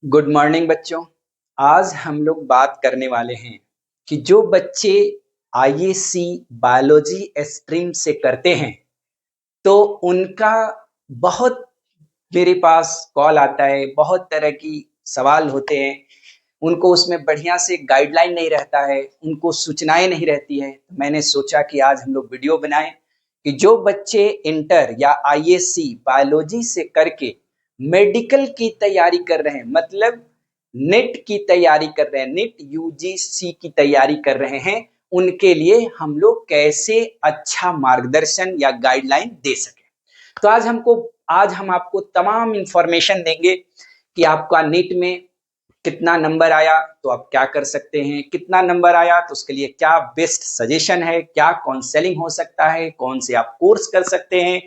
Good morning बच्चों। आज हम लोग बात करने वाले हैं कि जो बच्चे आईएससी बायोलॉजी स्ट्रीम से करते हैं तो उनका बहुत मेरे पास कॉल आता है, बहुत तरह की सवाल होते हैं। उनको उसमें बढ़िया से गाइडलाइन नहीं रहता है, उनको सूचनाएं नहीं रहती है। तो मैंने सोचा कि आज हम लोग वीडियो बनाएं कि जो बच्चे इंटर या आईएससी बायोलॉजी से करके मेडिकल की तैयारी कर रहे हैं, मतलब नेट की तैयारी कर रहे हैं, नेट यूजीसी की तैयारी कर रहे हैं, उनके लिए हम लोग कैसे अच्छा मार्गदर्शन या गाइडलाइन दे सके। तो आज हम आपको तमाम इंफॉर्मेशन देंगे कि आपका नीट में कितना नंबर आया तो आप क्या कर सकते हैं, कितना नंबर आया तो उसके लिए क्या बेस्ट सजेशन है, क्या काउंसलिंग हो सकता है, कौन से आप कोर्स कर सकते हैं,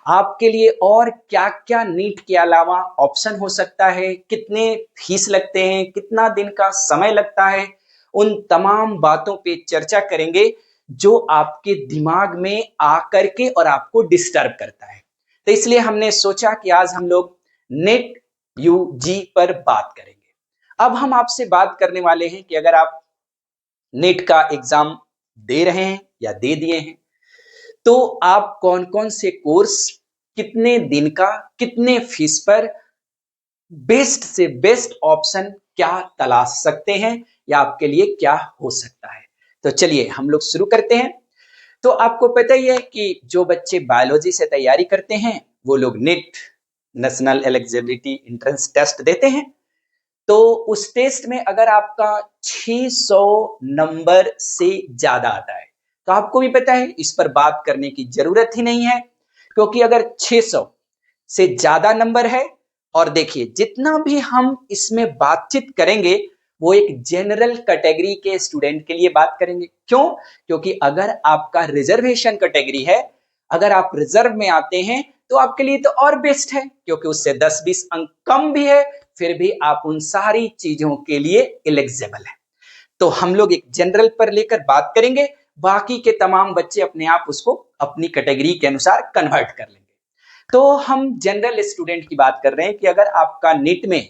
आपके लिए और क्या क्या नीट के अलावा ऑप्शन हो सकता है, कितने फीस लगते हैं, कितना दिन का समय लगता है। उन तमाम बातों पे चर्चा करेंगे जो आपके दिमाग में आकर के और आपको डिस्टर्ब करता है। तो इसलिए हमने सोचा कि आज हम लोग नेट यूजी पर बात करेंगे। अब हम आपसे बात करने वाले हैं कि अगर आप नेट का एग्जाम दे रहे हैं या दे दिए हैं तो आप कौन कौन से कोर्स, कितने दिन का, कितने फीस पर बेस्ट से बेस्ट ऑप्शन क्या तलाश सकते हैं या आपके लिए क्या हो सकता है। तो चलिए हम लोग शुरू करते हैं। तो आपको पता ही है कि जो बच्चे बायोलॉजी से तैयारी करते हैं वो लोग NET, national eligibility entrance test देते हैं। तो उस टेस्ट में अगर आपका 600 नंबर से ज्यादा आता है तो आपको भी पता है, इस पर बात करने की जरूरत ही नहीं है, क्योंकि अगर 600 से ज्यादा नंबर है, और देखिए जितना भी हम इसमें बातचीत करेंगे वो एक जनरल कैटेगरी के स्टूडेंट के लिए बात करेंगे। क्यों? क्योंकि अगर आपका रिजर्वेशन कैटेगरी है, अगर आप रिजर्व में आते हैं तो आपके लिए तो और बेस्ट है, क्योंकि उससे 10-20 अंक कम भी है, फिर भी आप उन सारी चीजों के लिए एलिजिबल है। तो हम लोग एक जनरल पर लेकर बात करेंगे, बाकी के तमाम बच्चे अपने आप उसको अपनी कैटेगरी के अनुसार कन्वर्ट कर लेंगे। तो हम जनरल स्टूडेंट की बात कर रहे हैं कि अगर आपका नीट में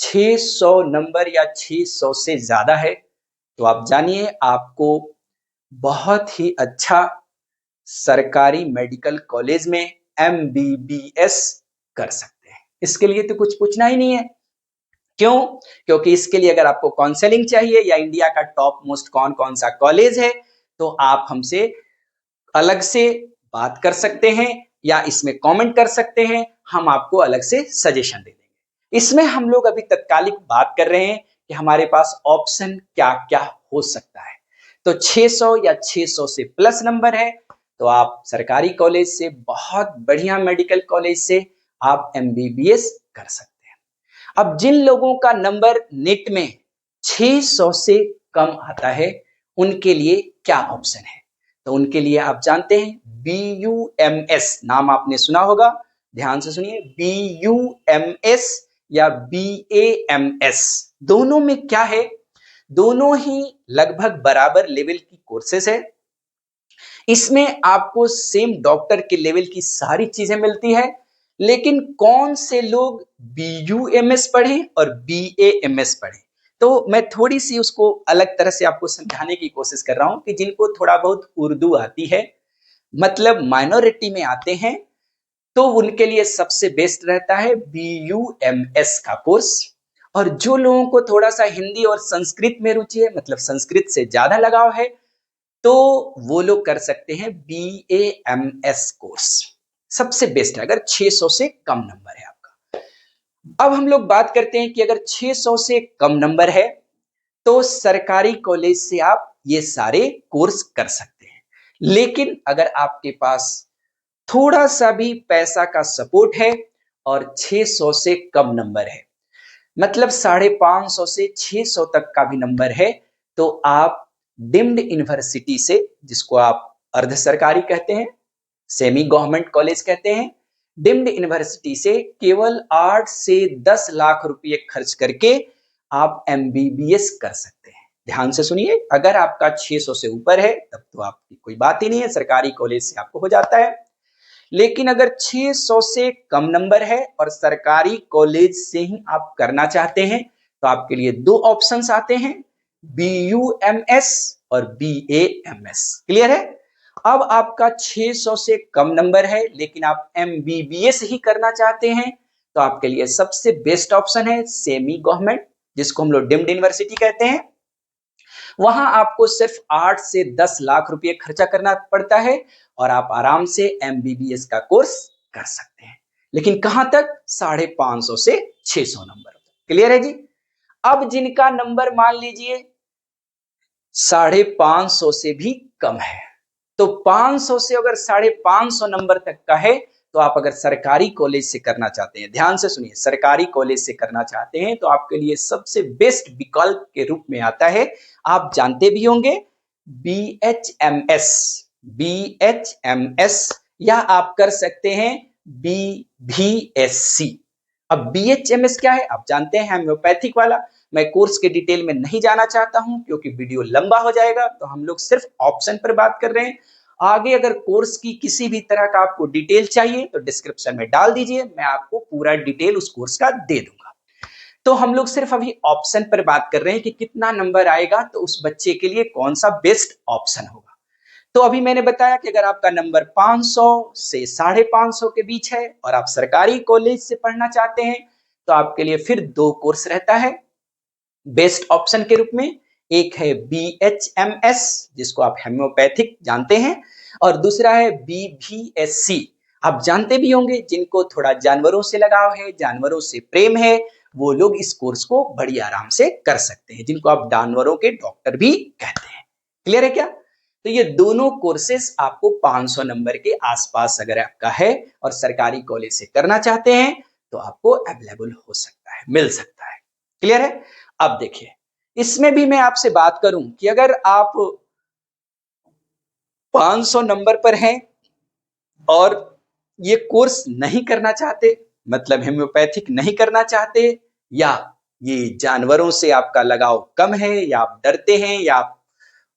600 नंबर या 600 से ज्यादा है तो आप जानिए आपको बहुत ही अच्छा सरकारी मेडिकल कॉलेज में एमबीबीएस कर सकते हैं। इसके लिए तो कुछ पूछना ही नहीं है। क्यों? क्योंकि इसके लिए अगर आपको काउंसलिंग चाहिए या इंडिया का टॉप मोस्ट कौन कौन सा कॉलेज है तो आप हमसे अलग से बात कर सकते हैं या इसमें कमेंट कर सकते हैं, हम आपको अलग से सजेशन दे देंगे। इसमें हम लोग अभी तत्कालिक बात कर रहे हैं कि हमारे पास ऑप्शन क्या क्या हो सकता है। तो 600 या 600 से प्लस नंबर है तो आप सरकारी कॉलेज से, बहुत बढ़िया मेडिकल कॉलेज से आप एमबीबीएस कर सकते हैं। अब जिन लोगों का नंबर नेट में 600 से कम आता है उनके लिए क्या ऑप्शन है, तो उनके लिए आप जानते हैं BUMS, नाम आपने सुना होगा, ध्यान से सुनिए, BUMS या BAMS, दोनों में क्या है, दोनों ही लगभग बराबर लेवल की कोर्सेस है। इसमें आपको सेम डॉक्टर के लेवल की सारी चीजें मिलती है, लेकिन कौन से लोग BUMS पढ़े और BAMS पढ़े, तो मैं थोड़ी सी उसको अलग तरह से आपको समझाने की कोशिश कर रहा हूं कि जिनको थोड़ा बहुत उर्दू आती है, मतलब माइनॉरिटी में आते हैं, तो उनके लिए सबसे बेस्ट रहता है BUMS का कोर्स। और जो लोगों को थोड़ा सा हिंदी और संस्कृत में रुचि है, मतलब संस्कृत से ज्यादा लगाव है, तो वो लोग कर सकते हैं BAMS कोर्स। सबसे बेस्ट है अगर 600 से कम नंबर है आपका। अब हम लोग बात करते हैं कि अगर 600 से कम नंबर है तो सरकारी कॉलेज से आप ये सारे कोर्स कर सकते हैं। लेकिन अगर आपके पास थोड़ा सा भी पैसा का सपोर्ट है और 600 से कम नंबर है, मतलब 550 से 600 तक का भी नंबर है, तो आप डिम्ड यूनिवर्सिटी से, जिसको आप अर्ध सरकारी कहते हैं, सेमी गवर्नमेंट कॉलेज कहते हैं, डिम्ड यूनिवर्सिटी से केवल 8 से 10 लाख रुपए खर्च करके आप एमबीबीएस कर सकते हैं। ध्यान से सुनिए, अगर आपका 600 से ऊपर है तब तो आपकी कोई बात ही नहीं है, सरकारी कॉलेज से आपको हो जाता है। लेकिन अगर 600 से कम नंबर है और सरकारी कॉलेज से ही आप करना चाहते हैं तो आपके लिए दो ऑप्शंस आते हैं, BUMS और BAMS। क्लियर है? अब आपका 600 से कम नंबर है लेकिन आप MBBS ही करना चाहते हैं तो आपके लिए सबसे बेस्ट ऑप्शन है सेमी गवर्नमेंट, जिसको हम लोग डीम्ड यूनिवर्सिटी कहते हैं। वहां आपको सिर्फ 8 से 10 लाख रुपए खर्चा करना पड़ता है और आप आराम से MBBS का कोर्स कर सकते हैं, लेकिन कहां तक? 550 से 600 नंबर। क्लियर है जी? अब जिनका नंबर मान लीजिए 550 से भी कम है, तो 500 से अगर 550 नंबर तक का है तो आप अगर सरकारी कॉलेज से करना चाहते हैं, ध्यान से सुनिए, सरकारी कॉलेज से करना चाहते हैं तो आपके लिए सबसे बेस्ट विकल्प के रूप में आता है, आप जानते भी होंगे, BHMS। BHMS या आप कर सकते हैं BVSC। अब BHMS क्या है आप जानते हैं, होम्योपैथिक वाला। मैं कोर्स के डिटेल में नहीं जाना चाहता हूं क्योंकि वीडियो लंबा हो जाएगा, तो हम लोग सिर्फ ऑप्शन पर बात कर रहे हैं। आगे अगर कोर्स की किसी भी तरह का आपको डिटेल चाहिए तो डिस्क्रिप्शन में डाल दीजिए, मैं आपको पूरा डिटेल उस कोर्स का दे दूंगा। तो हम लोग सिर्फ अभी ऑप्शन पर बात कर रहे हैं कि कितना नंबर आएगा तो उस बच्चे के लिए कौन सा बेस्ट ऑप्शन होगा। तो अभी मैंने बताया कि अगर आपका नंबर 500 से 550 के बीच है और आप सरकारी कॉलेज से पढ़ना चाहते हैं तो आपके लिए फिर दो कोर्स रहता है बेस्ट ऑप्शन के रूप में। एक है BHMS जिसको आप हेम्योपैथिक जानते हैं, और दूसरा है BVSC। आप जानते भी होंगे, जिनको थोड़ा जानवरों से लगाव है, जानवरों से प्रेम है, वो लोग इस कोर्स को बड़ी आराम से कर सकते हैं, जिनको आप जानवरों के डॉक्टर भी कहते हैं। क्लियर है क्या? तो ये दोनों कोर्सेस आपको 500 नंबर के आसपास अगर आपका है और सरकारी कॉलेज से करना चाहते हैं तो आपको अवेलेबल हो सकता है, मिल सकता है। क्लियर है? अब देखिए, इसमें भी मैं आपसे बात करूं कि अगर आप 500 नंबर पर हैं और ये कोर्स नहीं करना चाहते, मतलब हेम्योपैथिक नहीं करना चाहते, या ये जानवरों से आपका लगाव कम है, या आप डरते हैं, या आप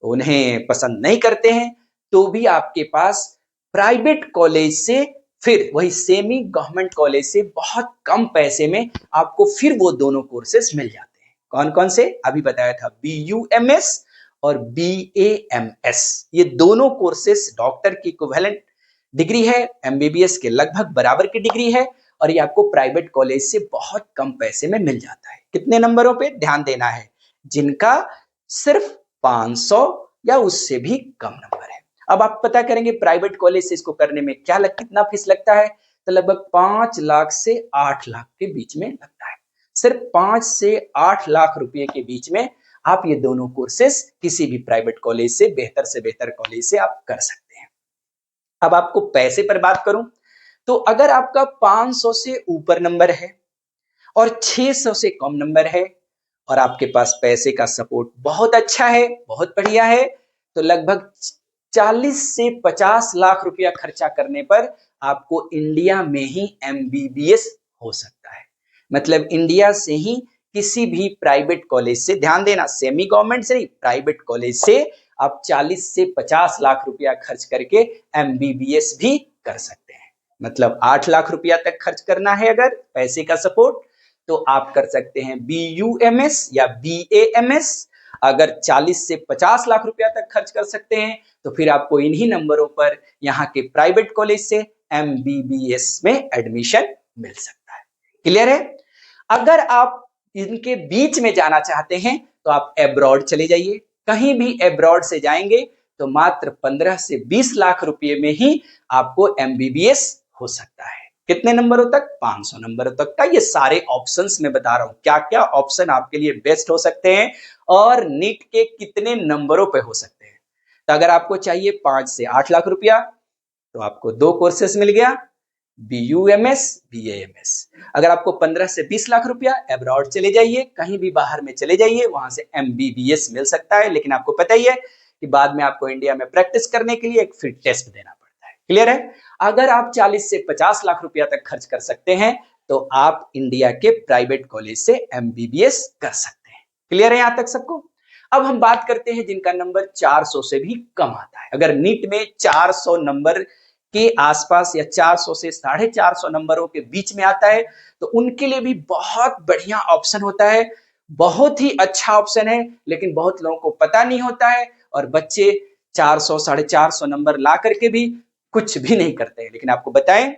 उन्हें पसंद नहीं करते हैं, तो भी आपके पास प्राइवेट कॉलेज से, फिर वही सेमी गवर्नमेंट कॉलेज से बहुत कम पैसे में आपको फिर वो दोनों कोर्सेस मिल जाते हैं। कौन कौन से? अभी बताया था, BUMS और BAMS। ये दोनों कोर्सेस डॉक्टर की इक्विवेलेंट डिग्री है, MBBS के लगभग बराबर की डिग्री है, और ये आपको प्राइवेट कॉलेज से बहुत कम पैसे में मिल जाता है। कितने नंबरों पे ध्यान देना है? जिनका सिर्फ 500 या उससे भी कम नंबर है। अब आप पता करेंगे प्राइवेट कॉलेज से इसको करने में कितना फीस लगता है, तो लगभग 5 लाख से 8 लाख के बीच में लगता है। सिर्फ 5 से 8 लाख रुपए के बीच में आप ये दोनों कोर्सेस किसी भी प्राइवेट कॉलेज से बेहतर कॉलेज से आप कर सकते हैं। अब आपको पैसे पर बात करूं तो अगर आपका 500 से ऊपर नंबर है और 600 से कम नंबर है और आपके पास पैसे का सपोर्ट बहुत अच्छा है, बहुत बढ़िया है, तो लगभग 40 से 50 लाख रुपया खर्चा करने पर आपको इंडिया में ही MBBS हो सकता है। मतलब इंडिया से ही किसी भी प्राइवेट कॉलेज से, ध्यान देना, सेमी गवर्नमेंट से नहीं, प्राइवेट कॉलेज से आप 40 से 50 लाख रुपया खर्च करके MBBS भी कर सकते हैं। मतलब 8 लाख रुपया तक खर्च करना है अगर पैसे का सपोर्ट, तो आप कर सकते हैं BUMS या BAMS। अगर 40 से 50 लाख रुपया तक खर्च कर सकते हैं तो फिर आपको इन्हीं नंबरों पर यहाँ के प्राइवेट कॉलेज से MBBS में एडमिशन मिल सकता है। क्लियर है? अगर आप इनके बीच में जाना चाहते हैं तो आप एब्रॉड चले जाइए। कहीं भी एब्रॉड से जाएंगे तो मात्र 15 से 20 लाख रुपए में ही आपको MBBS हो सकता है। कितने नंबरों तक? 500 नंबरों तक का। ये सारे ऑप्शंस मैं बता रहा हूं, क्या क्या ऑप्शन आपके लिए बेस्ट हो सकते हैं और नीट के कितने नंबरों पे हो सकते हैं। तो अगर आपको चाहिए 5 से 8 लाख रुपया तो आपको दो कोर्सेस मिल गया, BUMS BAMS। अगर आपको 15 से 20 लाख रुपया, एब्रॉड चले जाइए, कहीं भी बाहर में चले जाइए, वहां से MBBS मिल सकता है, लेकिन आपको पता ही है कि बाद में आपको इंडिया में प्रैक्टिस करने के लिए एक फिर टेस्ट देना पड़ता है। क्लियर है? अगर आप 40 से 50 लाख रुपया तक खर्च कर सकते हैं तो आप इंडिया के प्राइवेट कॉलेज से MBBS कर सकते हैं। क्लियर है यहां तक सबको? अब हम बात करते हैं जिनका नंबर 400 से भी कम आता है। अगर नीट में 400 नंबर के आसपास या 400 से 450 नंबरों के बीच में आता है, तो उनके लिए भी बहुत बढ़िया ऑप्शन होता है, बहुत ही अच्छा ऑप्शन है, लेकिन बहुत लोगों को पता नहीं होता है और बच्चे 400 450 नंबर ला करके भी कुछ भी नहीं करते हैं। लेकिन आपको बताएं,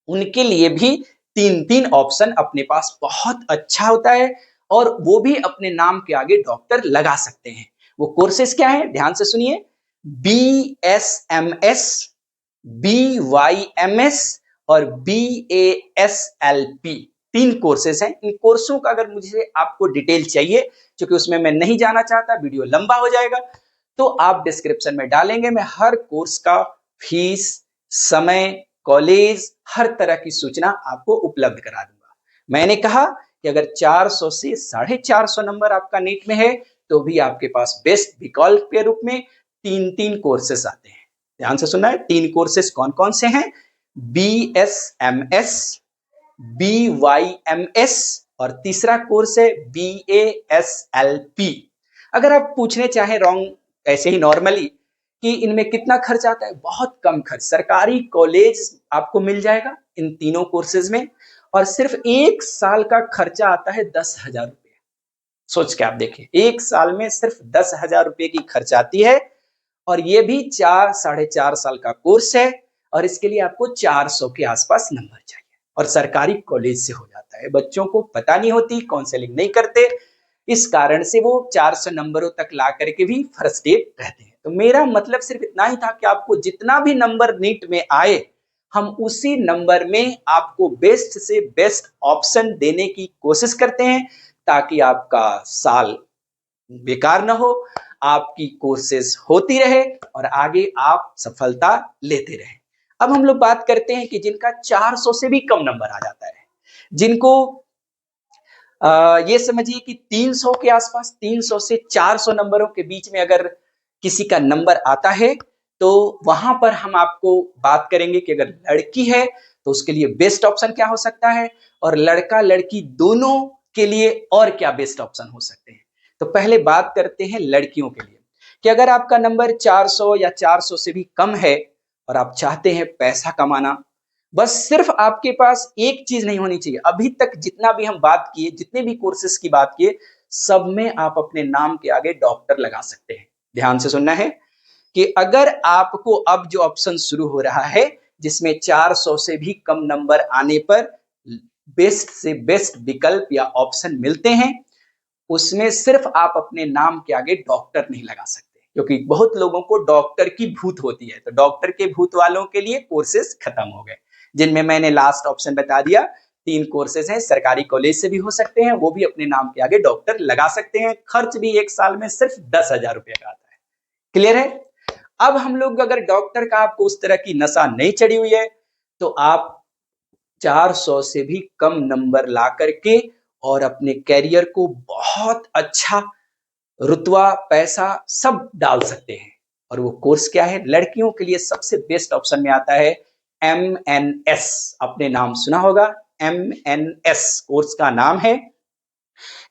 उनके लिए भी 3-3 ऑप्शन अपने पास बहुत अच्छा होता है और वो भी अपने नाम के आगे डॉक्टर लगा सकते हैं। वो कोर्सेज क्या है, ध्यान से सुनिए। BSMS, BYMS और BASLP, 3 कोर्सेज हैं। इन कोर्सों का अगर मुझे आपको डिटेल चाहिए, क्योंकि उसमें मैं नहीं जाना चाहता, वीडियो लंबा हो जाएगा, तो आप डिस्क्रिप्शन में डालेंगे, मैं हर कोर्स का फीस, समय, कॉलेज, हर तरह की सूचना आपको उपलब्ध करा दूंगा। मैंने कहा कि अगर 400 से 450 नंबर आपका नीट में है, तो भी आपके पास बेस्ट विकल्प के रूप में 3-3 कोर्सेस आते हैं। ध्यान से सुनना है, 3 कोर्सेस कौन कौन से हैं? BSMS, BYMS और तीसरा कोर्स है BASLP। अगर आप पूछने चाहें रॉन्ग ऐसे ही नॉर्मली कि इनमें कितना खर्च आता है, बहुत कम खर्च, सरकारी कॉलेज आपको मिल जाएगा इन तीनों कोर्सेज में, और सिर्फ 1 साल का खर्चा आता है 10,000 रुपये। सोच के आप देखिए, 1 साल में सिर्फ 10,000 रुपये की खर्च आती है, और ये भी 4-4.5 साल का कोर्स है, और इसके लिए आपको 400 के आसपास नंबर चाहिए, और सरकारी कॉलेज से हो जाता है। बच्चों को पता नहीं होती, काउंसलिंग नहीं करते, इस कारण से वो 400 नंबरों तक ला करके भी फ्रस्ट्रेट रहते हैं। तो मेरा मतलब सिर्फ इतना ही था कि आपको जितना भी नंबर नीट में आए, हम उसी नंबर में आपको बेस्ट से बेस्ट ऑप्शन देने की कोशिश करते हैं, ताकि आपका साल बेकार ना हो, आपकी कोर्सेज होती रहे और आगे आप सफलता लेते रहे। अब हम लोग बात करते हैं कि जिनका 400 से भी कम नंबर आ जाता है, जिनको ये समझिए कि 300 के आसपास, 300 से 400 नंबरों के बीच में अगर किसी का नंबर आता है, तो वहां पर हम आपको बात करेंगे कि अगर लड़की है तो उसके लिए बेस्ट ऑप्शन क्या हो सकता है, और लड़का लड़की दोनों के लिए और क्या बेस्ट ऑप्शन हो सकते हैं। तो पहले बात करते हैं लड़कियों के लिए, कि अगर आपका नंबर 400 या 400 से भी कम है और आप चाहते हैं पैसा कमाना, बस सिर्फ आपके पास एक चीज नहीं होनी चाहिए। अभी तक जितना भी हम बात किए, जितने भी कोर्सेज की बात किए, सब में आप अपने नाम के आगे डॉक्टर लगा सकते हैं। ध्यान से सुनना है कि अगर आपको अब जो ऑप्शन शुरू हो रहा है, जिसमें 400 से भी कम नंबर आने पर बेस्ट से बेस्ट विकल्प या ऑप्शन मिलते हैं, उसमें सिर्फ आप अपने नाम के आगे डॉक्टर नहीं लगा सकते, क्योंकि बहुत लोगों को डॉक्टर की भूत होती है। तो डॉक्टर के भूत वालों के लिए कोर्सेज खत्म हो गए, जिनमें मैंने लास्ट ऑप्शन बता दिया। 3 कोर्सेज हैं, सरकारी कॉलेज से भी हो सकते हैं, वो भी अपने नाम के आगे डॉक्टर लगा सकते हैं। खर्च भी 1 साल में सिर्फ 10,000 रुपये का आता है। क्लियर है? अब हम लोग, अगर डॉक्टर का आपको उस तरह की नशा नहीं चढ़ी हुई है, तो आप 400 से भी कम नंबर ला करके और अपने कैरियर को बहुत अच्छा रुतबा, पैसा सब डाल सकते हैं। और वो कोर्स क्या है? लड़कियों के लिए सबसे बेस्ट ऑप्शन में आता है MNS। आपने नाम सुना होगा, MNS कोर्स का नाम है,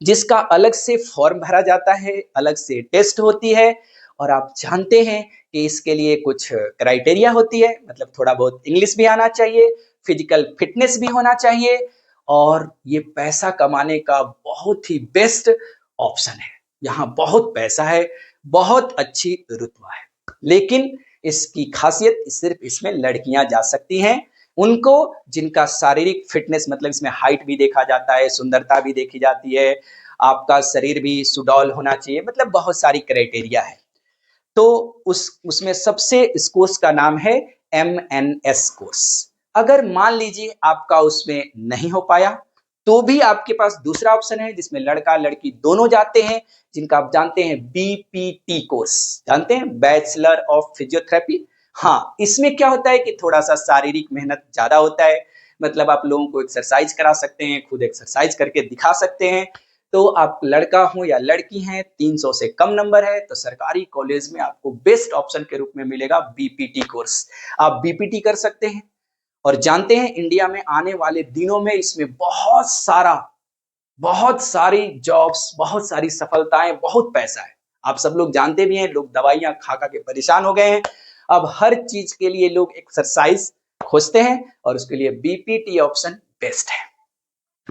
जिसका अलग से फॉर्म भरा जाता है, अलग से टेस्ट होती है, और आप जानते हैं कि इसके लिए कुछ क्राइटेरिया होती है, मतलब थोड़ा बहुत इंग्लिश भी आना चाहिए, फिजिकल फिटनेस भी होना चाहिए, और ये पैसा कमाने का बहुत ही बेस्ट ऑप्शन है। यहाँ बहुत पैसा है, बहुत अच्छी रुतबा है, लेकिन इसकी खासियत सिर्फ इसमें लड़कियां जा सकती हैं, उनको जिनका शारीरिक फिटनेस, मतलब इसमें हाइट भी देखा जाता है, सुंदरता भी देखी जाती है, आपका शरीर भी सुडौल होना चाहिए, मतलब बहुत सारी क्राइटेरिया है। तो उसमें सबसे इस कोर्स का नाम है MNS कोर्स। अगर मान लीजिए आपका उसमें नहीं हो पाया, तो भी आपके पास दूसरा ऑप्शन है, जिसमें लड़का लड़की दोनों जाते हैं, जिनका आप जानते हैं BPT कोर्स, जानते हैं, बैचलर ऑफ फिजियोथेरेपी। हाँ, इसमें क्या होता है कि थोड़ा सा शारीरिक मेहनत ज्यादा होता है, मतलब आप लोगों को एक्सरसाइज करा सकते हैं, खुद एक्सरसाइज करके दिखा सकते हैं। तो आप लड़का हो या लड़की हैं, 300 से कम नंबर है, तो सरकारी कॉलेज में आपको बेस्ट ऑप्शन के रूप में मिलेगा BPT कोर्स। आप BPT कर सकते हैं, और जानते हैं इंडिया में आने वाले दिनों में इसमें बहुत सारी जॉब्स, बहुत सारी सफलताएं, बहुत पैसा है। आप सब लोग जानते भी हैं, लोग दवाइयां खा खा के परेशान हो गए हैं, अब हर चीज के लिए लोग एक्सरसाइज खोजते हैं और उसके लिए बीपीटी ऑप्शन बेस्ट है।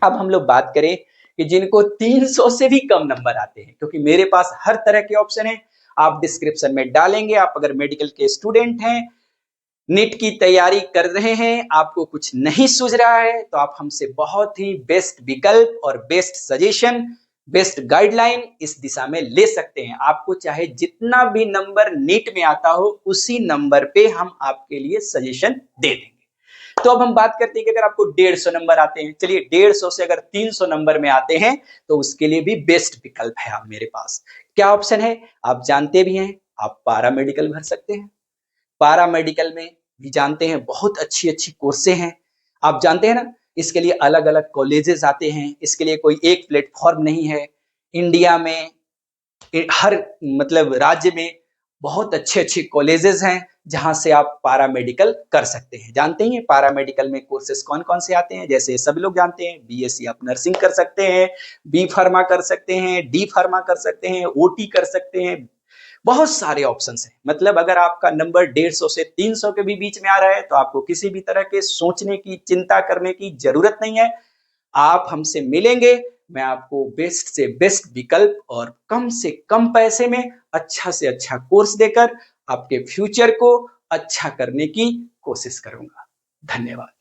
अब हम लोग बात करें कि जिनको 300 से भी कम नंबर आते हैं, क्योंकि मेरे पास हर तरह के ऑप्शन है, आप डिस्क्रिप्शन में डालेंगे। आप अगर मेडिकल के स्टूडेंट हैं, नीट की तैयारी कर रहे हैं, आपको कुछ नहीं सूझ रहा है, तो आप हमसे बहुत ही बेस्ट विकल्प और बेस्ट सजेशन, बेस्ट गाइडलाइन इस दिशा में ले सकते हैं। आपको चाहे जितना भी नंबर नीट में आता हो, उसी नंबर पे हम आपके लिए सजेशन दे देंगे। तो अब हम बात करते हैं कि अगर आपको 150 नंबर आते हैं, चलिए 150 से अगर 300 नंबर में आते हैं, तो उसके लिए भी बेस्ट विकल्प है आप मेरे पास। क्या ऑप्शन है आप जानते भी हैं, आप पारा मेडिकल भर सकते हैं। पारा मेडिकल में भी जानते हैं बहुत अच्छी अच्छी कोर्सें हैं, आप जानते हैं ना। इसके लिए अलग अलग कॉलेजेस आते हैं, इसके लिए कोई एक प्लेटफॉर्म नहीं है। इंडिया में हर मतलब राज्य में बहुत अच्छे अच्छे कॉलेजेस हैं जहां से आप पारा मेडिकल कर सकते हैं। जानते हैं पारा मेडिकल में कोर्सेज कौन कौन से आते हैं, जैसे सभी लोग जानते हैं बीएससी आप नर्सिंग कर सकते हैं, बी फार्मा कर सकते हैं, डी फार्मा कर सकते हैं, ओटी कर सकते हैं। बहुत सारे ऑप्शंस हैं। मतलब अगर आपका नंबर 150 से 300 के भी बीच में आ रहा है, तो आपको किसी भी तरह के सोचने की, चिंता करने की जरूरत नहीं है। आप हमसे मिलेंगे, मैं आपको बेस्ट से बेस्ट विकल्प और कम से कम पैसे में अच्छा से अच्छा कोर्स देकर आपके फ्यूचर को अच्छा करने की कोशिश करूंगा। धन्यवाद।